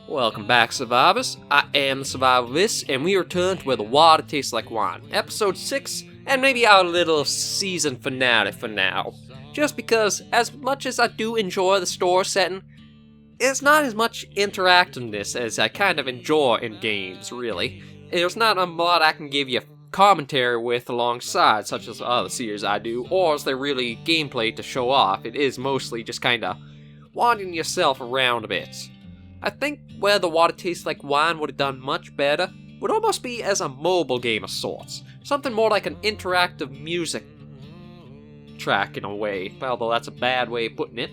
Welcome back, survivors. I am the SurvivalVis, and we return to Where the Water Tastes Like Wine, episode 6, and maybe our little season finale for now. Just because, as much as I do enjoy the store setting, it's not as much interactiveness as I kind of enjoy in games, really. There's not a lot I can give you commentary with alongside, such as other series I do, or is there really gameplay to show off. It is mostly just kinda wandering yourself around a bit. I think Where the Water Tastes Like Wine would have done much better would almost be as a mobile game of sorts. Something more like an interactive music track in a way, although that's a bad way of putting it.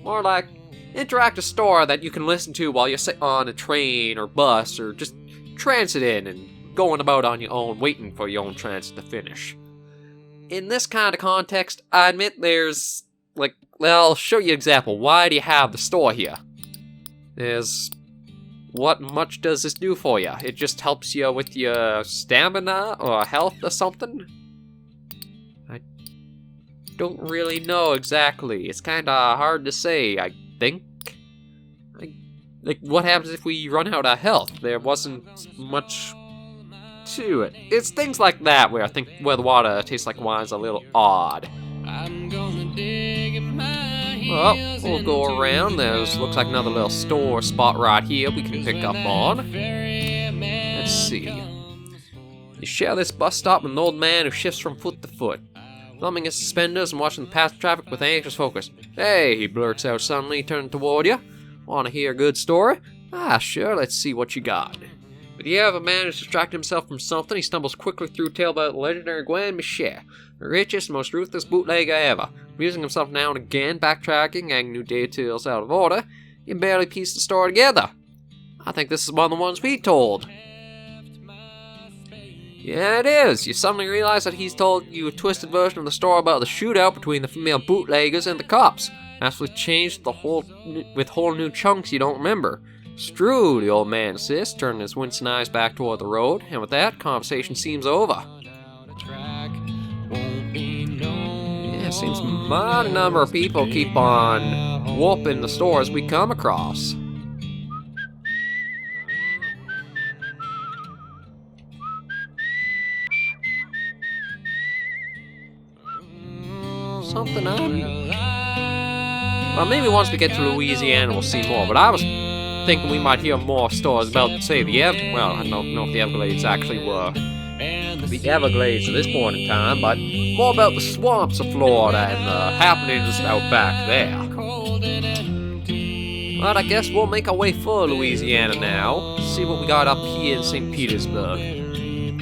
More like interactive story that you can listen to while you're sitting on a train or bus or just transiting and going about on your own, waiting for your own transit to finish. In this kind of context, I admit there's, I'll show you an example. Why do you have the store here? What much does this do for you? It just helps you with your stamina or health or something? I don't really know exactly. It's kinda hard to say, I think. What happens if we run out of health? There wasn't much to it. It's things like that where I think Where the Water Tastes Like Wine is a little odd. Well, we'll go around. There's looks like another little store spot right here we can pick up on. Let's see. You share this bus stop with an old man who shifts from foot to foot, thumbing his suspenders and watching the passing traffic with anxious focus. Hey, he blurts out suddenly, turning toward you. Want to hear a good story? Ah, sure, let's see what you got. But you ever manage to distract himself from something, he stumbles quickly through a tale about the legendary Gwen Michelle, the richest, most ruthless bootlegger ever. Amusing himself now and again, backtracking, adding new details out of order, you can barely piece the story together. I think this is one of the ones we told. Yeah, it is. You suddenly realize that he's told you a twisted version of the story about the shootout between the female bootleggers and the cops. Actually changed with whole new chunks you don't remember. It's true, the old man insists, turning his winsome eyes back toward the road, and with that, conversation seems over. Yeah, it seems a number of people keep on whooping the stores we come across. Something well, maybe once we get to Louisiana we'll see more, but I was thinking we might hear more stories about, say, well, I don't know if the Everglades actually were the Everglades at this point in time, but more about the swamps of Florida and the happenings out back there. But I guess we'll make our way for Louisiana now, see what we got up here in St. Petersburg.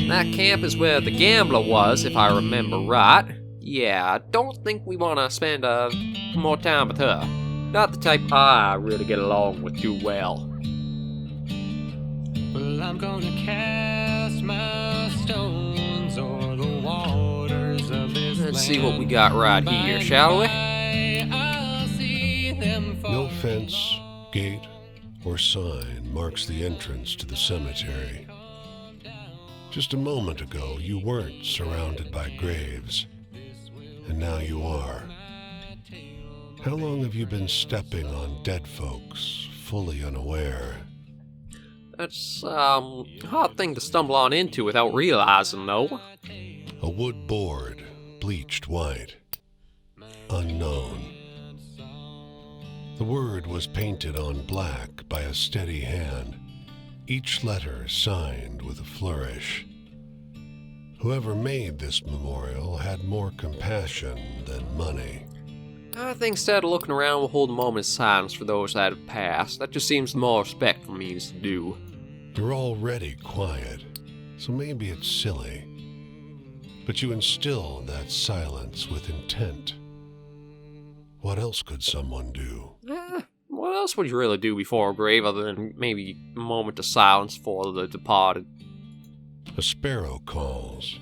That camp is where the gambler was, if I remember right. Yeah, I don't think we want to spend more time with her. Not the type I really get along with too well. Well, I'm gonna cast my stones o'er the waters of this Let's see what we got right here, shall we? No fence, gate, or sign marks the entrance to the cemetery. Just a moment ago, you weren't surrounded by graves, and now you are. How long have you been stepping on dead folks, fully unaware? That's a hard thing to stumble on into without realizing, though. A wood board, bleached white. Unknown. The word was painted on black by a steady hand, each letter signed with a flourish. Whoever made this memorial had more compassion than money. I think instead of looking around, we'll hold a moment of silence for those that have passed. That just seems the more respectful means to do. You're already quiet, so maybe it's silly. But you instill that silence with intent. What else could someone do? What else would you really do before a grave other than maybe a moment of silence for the departed? A sparrow calls.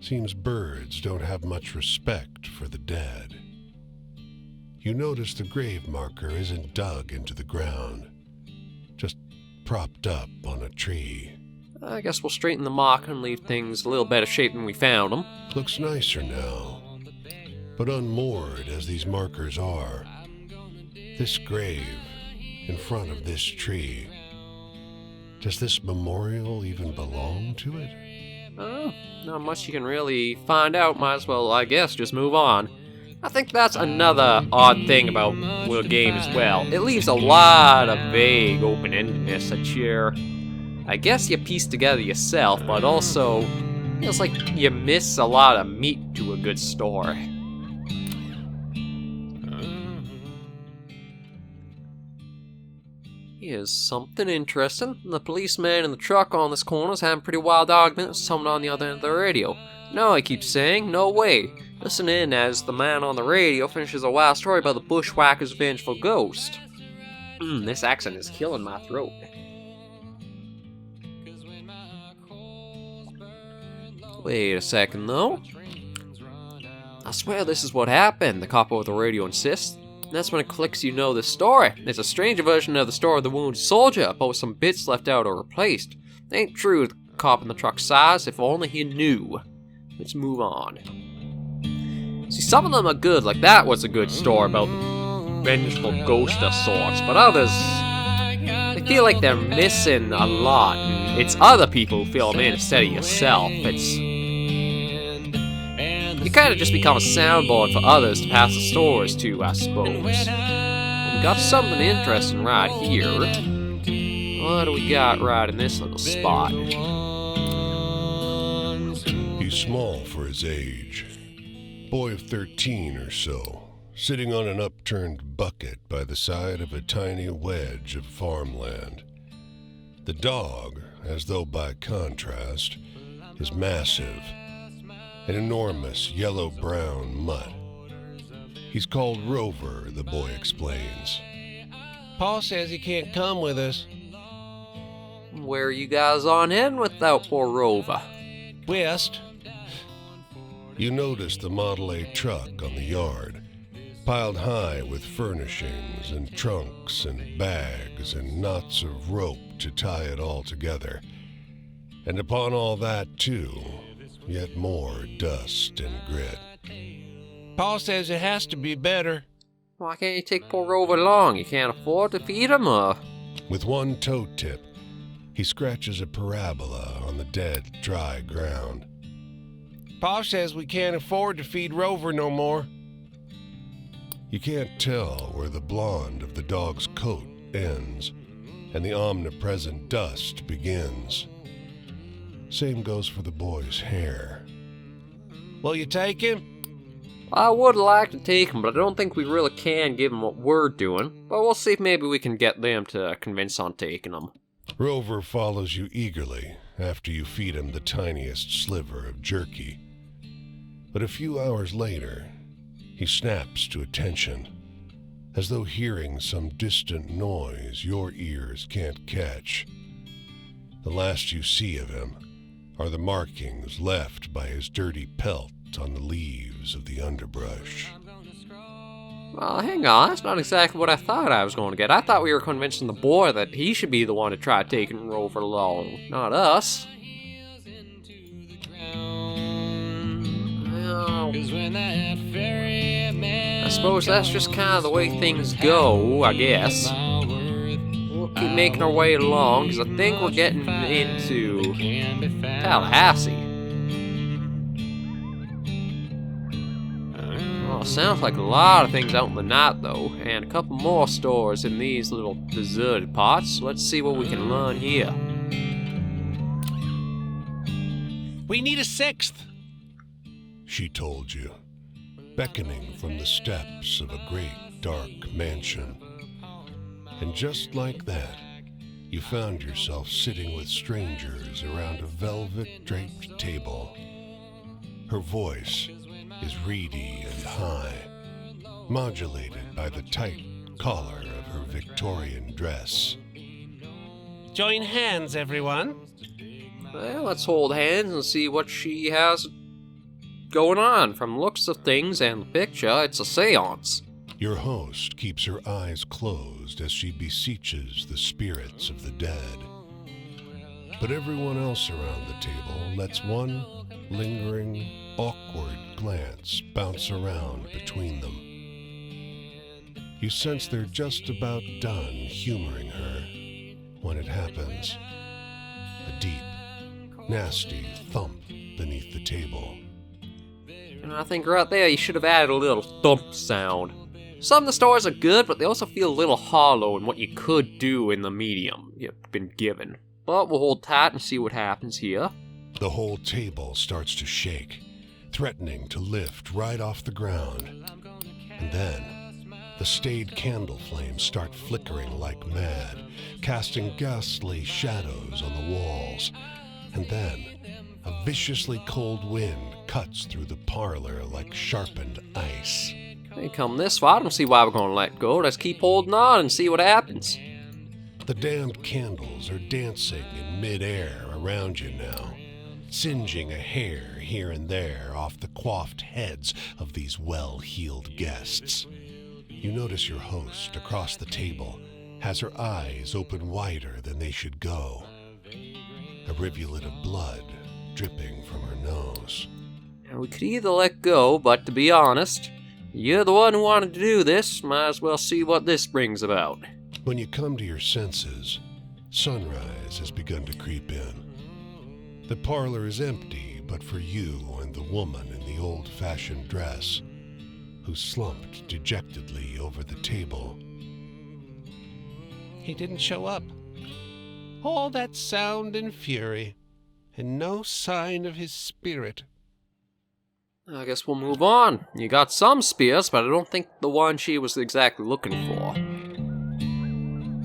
Seems birds don't have much respect for the dead. You notice the grave marker isn't dug into the ground, just propped up on a tree. I guess we'll straighten the marker and leave things a little better shape than we found them. Looks nicer now, but unmoored as these markers are, this grave in front of this tree. Does this memorial even belong to it? Oh, not much you can really find out. Might as well, I guess, just move on. I think that's another odd thing about the game as well. It leaves a lot of vague open-endedness that I guess you piece together yourself, but also feels like you miss a lot of meat to a good story. Here's something interesting. The policeman in the truck on this corner is having a pretty wild argument with someone on the other end of the radio. No, I keep saying, no way. Listen in as the man on the radio finishes a wild story about the bushwhacker's vengeful ghost. This accent is killing my throat. Wait a second, though. I swear this is what happened, the cop over the radio insists. And that's when it clicks you know this story. It's a stranger version of the story of the wounded soldier, but with some bits left out or replaced. It ain't true, the cop in the truck sighs, if only he knew. Let's move on. See, some of them are good, like that was a good story about the vengeful ghost of sorts, but others, I feel like they're missing a lot, and it's other people who fill them in instead of yourself. You kind of just become a soundboard for others to pass the stories to, I suppose. Well, we got something interesting right here. What do we got right in this little spot? He's small for his age. Boy of 13 or so, sitting on an upturned bucket by the side of a tiny wedge of farmland. The dog, as though by contrast, is massive. An enormous yellow-brown mutt. He's called Rover, the boy explains. Pa says he can't come with us. Where are you guys on heading without poor Rover? West. You notice the Model A truck on the yard, piled high with furnishings and trunks and bags and knots of rope to tie it all together. And upon all that, too, yet more dust and grit. Pa says it has to be better. Why can't you take poor Rover along? You can't afford to feed him, or? With one toe tip, he scratches a parabola on the dead, dry ground. Pa says we can't afford to feed Rover no more. You can't tell where the blonde of the dog's coat ends and the omnipresent dust begins. Same goes for the boy's hair. Will you take him? I would like to take him, but I don't think we really can give him what we're doing. But we'll see if maybe we can get them to convince on taking him. Rover follows you eagerly after you feed him the tiniest sliver of jerky. But a few hours later, he snaps to attention, as though hearing some distant noise your ears can't catch. The last you see of him are the markings left by his dirty pelt on the leaves of the underbrush. Well, hang on, that's not exactly what I thought I was going to get. I thought we were convincing the boy that he should be the one to try taking Rover along, not us. Well, I suppose that's just kind of the way things go, I guess. We'll keep making our way along, because I think we're getting into Tallahassee. Well, sounds like a lot of things out in the night, though, and a couple more stores in these little deserted parts. Let's see what we can learn here. We need a sixth. She told you, beckoning from the steps of a great dark mansion. And just like that, you found yourself sitting with strangers around a velvet-draped table. Her voice is reedy and high, modulated by the tight collar of her Victorian dress. Join hands, everyone. Well, let's hold hands and see what she has going on. From looks of things and the picture, it's a seance. Your host keeps her eyes closed as she beseeches the spirits of the dead. But everyone else around the table lets one lingering, awkward glance bounce around between them. You sense they're just about done humoring her when it happens. A deep, nasty thump beneath the table. And I think right there you should have added a little thump sound. Some of the stories are good, but they also feel a little hollow in what you could do in the medium you've been given. But we'll hold tight and see what happens here. The whole table starts to shake, threatening to lift right off the ground. And then, the staid candle flames start flickering like mad, casting ghastly shadows on the walls. And then, a viciously cold wind cuts through the parlor like sharpened ice. They come this far, I don't see why we're gonna let go. Let's keep holding on and see what happens. The damned candles are dancing in midair around you now, singeing a hair here and there off the coiffed heads of these well-heeled guests. You notice your host across the table has her eyes open wider than they should go. A rivulet of blood dripping from her nose. Now, we could either let go, but to be honest, you're the one who wanted to do this. Might as well see what this brings about. When you come to your senses, sunrise has begun to creep in. The parlor is empty, but for you and the woman in the old-fashioned dress, who slumped dejectedly over the table. He didn't show up. All that sound and fury, and no sign of his spirit. I guess we'll move on. You got some spears, but I don't think the one she was exactly looking for.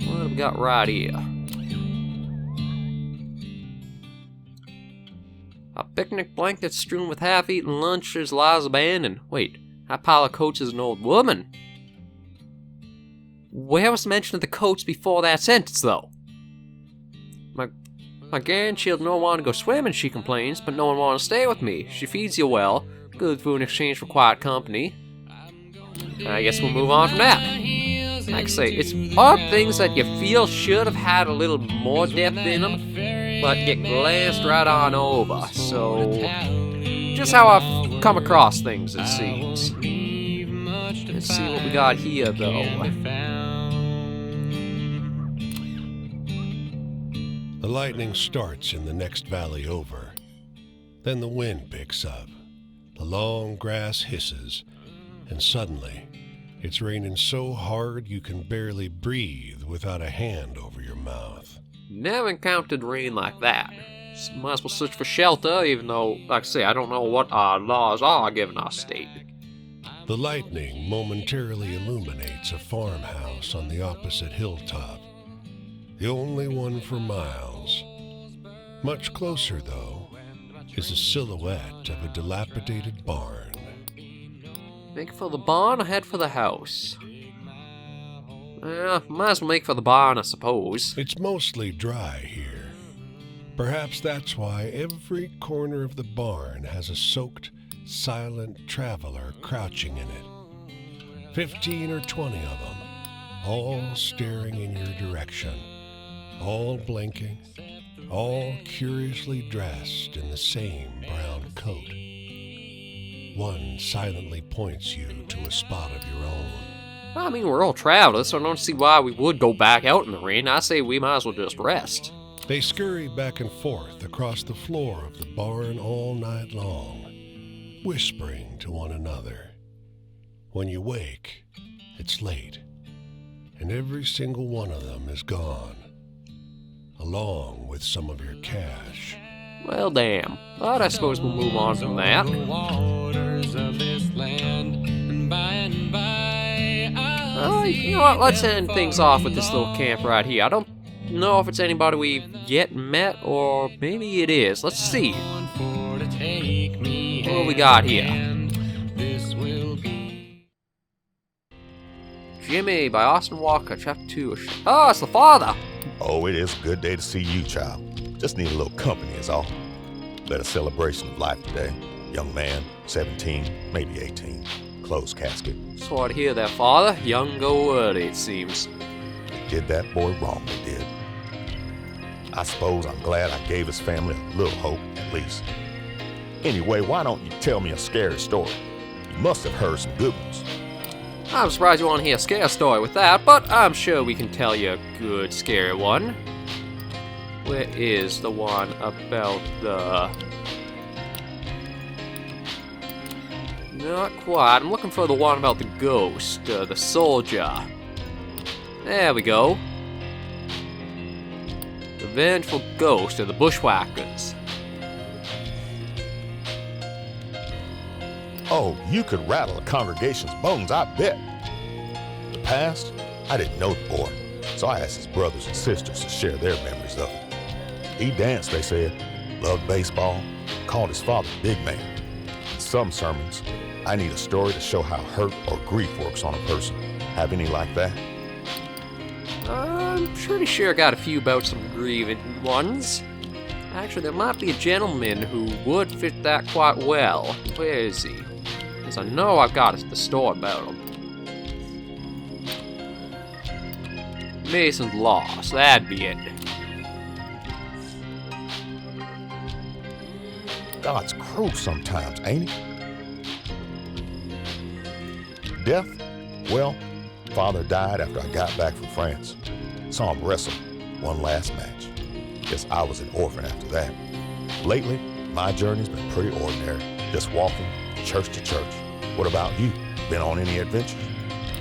What have we got right here? A picnic blanket strewn with half-eaten lunches lies abandoned. Wait, that pile of coats is an old woman. Where was mention of the coats before that sentence, though? My grandchild don't want to go swimming, she complains, but no one want to stay with me. She feeds you well. Good food in exchange for quiet company. I guess we'll move on from that. Like I say, it's odd things that you feel should have had a little more depth in them, but get glanced right on over. So, just how I've come across things, it seems. Let's see what we got here, though. The lightning starts in the next valley over. Then the wind picks up. The long grass hisses, and suddenly, it's raining so hard you can barely breathe without a hand over your mouth. Never encountered rain like that. Might as well search for shelter, even though, like I say, I don't know what our laws are given our state. The lightning momentarily illuminates a farmhouse on the opposite hilltop, the only one for miles. Much closer, though, is a silhouette of a dilapidated barn. Make for the barn or head for the house? Might as well make for the barn, I suppose. It's mostly dry here. Perhaps that's why every corner of the barn has a soaked, silent traveler crouching in it. 15 or 20 of them, all staring in your direction, all blinking, all curiously dressed in the same brown coat. One silently points you to a spot of your own. I mean, we're all travelers, so I don't see why we would go back out in the rain. I say we might as well just rest. They scurry back and forth across the floor of the barn all night long, whispering to one another. When you wake, it's late, and every single one of them is gone, along with some of your cash. Well, damn. But I suppose we'll move on from that. You know what? Let's end things off with this little camp right here. I don't know if it's anybody we've yet met, or maybe it is. Let's see. What do we got here? Jimmy by Austin Walker, Chapter 2. Oh, it's the father! Oh, it is a good day to see you, child. Just need a little company is all. Better celebration of life today. Young man, 17, maybe 18. Closed casket. So to hear that, father. Young go early, it seems. Did that boy wrong, they did. I suppose I'm glad I gave his family a little hope, at least. Anyway, why don't you tell me a scary story? You must have heard some good ones. I'm surprised you want to hear a scary story with that, but I'm sure we can tell you a good scary one. Where is the one about the... Not quite. I'm looking for the one about the ghost, the soldier. There we go. The vengeful ghost of the bushwhackers. Oh, you could rattle a congregation's bones, I bet. The past, I didn't know the boy, so I asked his brothers and sisters to share their memories of it. He danced, they said, loved baseball, called his father Big Man. In some sermons, I need a story to show how hurt or grief works on a person. Have any like that? I'm pretty sure I got a few about some grieving ones. Actually, there might be a gentleman who would fit that quite well. Where is he? Because I know I've got the story about him. Mason's Lost, that'd be it. God's cruel sometimes, ain't he? Death? Well, father died after I got back from France. Saw him wrestle one last match. Guess I was an orphan after that. Lately, my journey's been pretty ordinary, just walking church to church. What about you? Been on any adventures?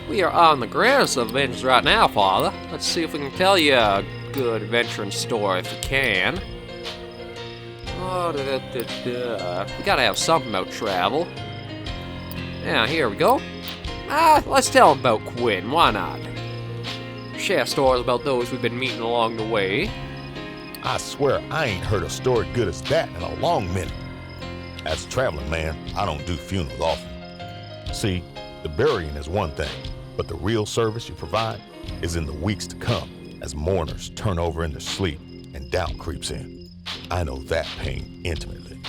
We are on the grandest of adventures right now, Father. Let's see if we can tell you a good adventuring story if we can. Oh, we gotta have something about travel. Yeah, here we go. Let's tell them about Quinn, why not? Share stories about those we've been meeting along the way. I swear I ain't heard a story good as that in a long minute. As a traveling man, I don't do funerals often. See, the burying is one thing, but the real service you provide is in the weeks to come as mourners turn over in their sleep and doubt creeps in. I know that pain intimately.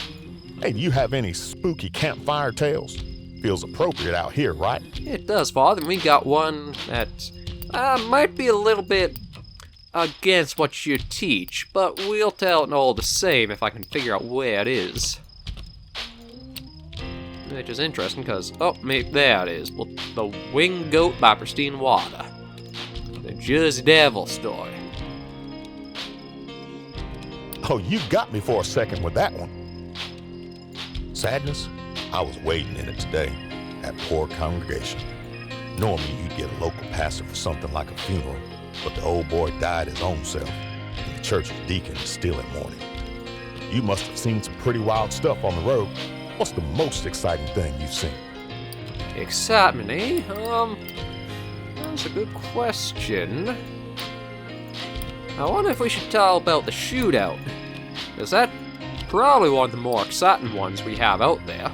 Hey, do you have any spooky campfire tales? Feels appropriate out here, right? It does, Father. We got one that might be a little bit against what you teach, but we'll tell it all the same if I can figure out where it is. Which is interesting because, maybe there it is. Well, The Winged Goat by Pristine Water. The Jersey Devil story. Oh, you got me for a second with that one. Sadness? I was waiting in it today at poor congregation. Normally you'd get a local pastor for something like a funeral, but the old boy died his own self, and the church's deacon is still in mourning. You must have seen some pretty wild stuff on the road. What's the most exciting thing you've seen? Excitement, eh? That's a good question. I wonder if we should tell about the shootout. Is that probably one of the more exciting ones we have out there?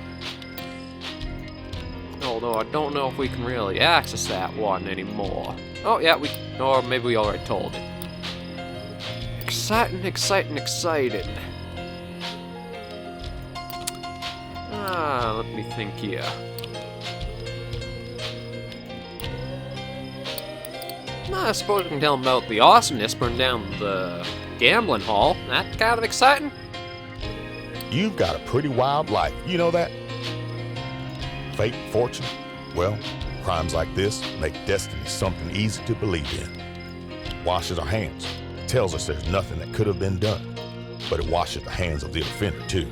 Although I don't know if we can really access that one anymore. Oh yeah, or maybe we already told it. Exciting, exciting, exciting. Let me think here. I suppose we can tell them about the awesomeness burning down the gambling hall. That kind of exciting? You've got a pretty wild life, you know that? Fate, fortune? Well, crimes like this make destiny something easy to believe in. Washes our hands. Tells us there's nothing that could have been done. But it washes the hands of the offender too.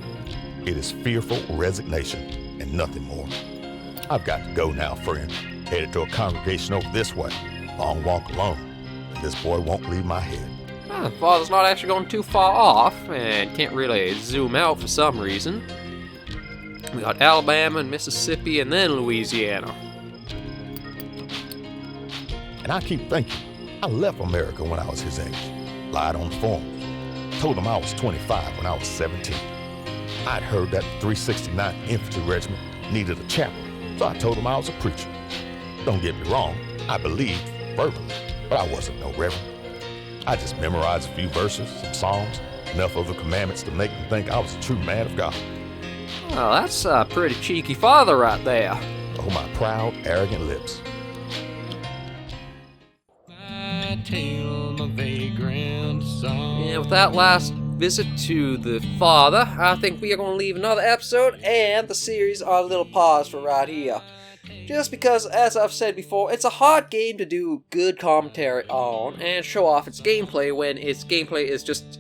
It is fearful resignation and nothing more. I've got to go now, friend. Headed to a congregation over this way. Long walk alone. And this boy won't leave my head. Father's not actually going too far off, and can't really zoom out for some reason. We got Alabama and Mississippi and then Louisiana. And I keep thinking, I left America when I was his age. Lied on the form. Told him I was 25 when I was 17. I'd heard that the 369th Infantry Regiment needed a chaplain, so I told him I was a preacher. Don't get me wrong, I believed fervently, but I wasn't no reverend. I just memorized a few verses, some psalms, enough of the commandments to make them think I was a true man of God. Well, that's a pretty cheeky father right there. Oh, my proud, arrogant lips. And with that last visit to the father, I think we are going to leave another episode and the series on a little pause for right here. Just because, as I've said before, it's a hard game to do good commentary on and show off its gameplay when its gameplay is just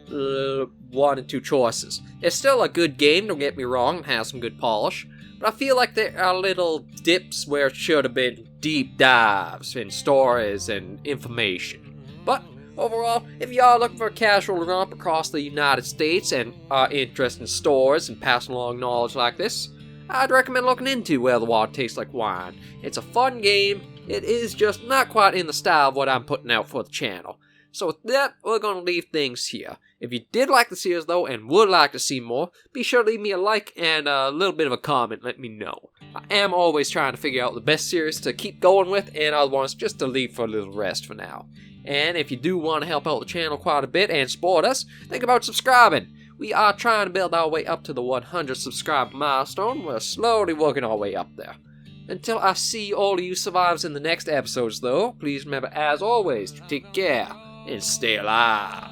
one and two choices. It's still a good game, don't get me wrong, it has some good polish, but I feel like there are little dips where it should have been deep dives in stories and information. But overall, if you are looking for a casual romp across the United States and are interested in stores and passing along knowledge like this, I'd recommend looking into Where the Water Tastes Like Wine. It's a fun game, it is just not quite in the style of what I'm putting out for the channel. So with that, we're going to leave things here. If you did like the series though and would like to see more, be sure to leave me a like and a little bit of a comment, let me know. I am always trying to figure out the best series to keep going with and other ones just to leave for a little rest for now. And if you do want to help out the channel quite a bit and support us, think about subscribing. We are trying to build our way up to the 100 subscriber milestone. We're slowly working our way up there. Until I see all of you survivors in the next episodes though, please remember as always to take care and stay alive.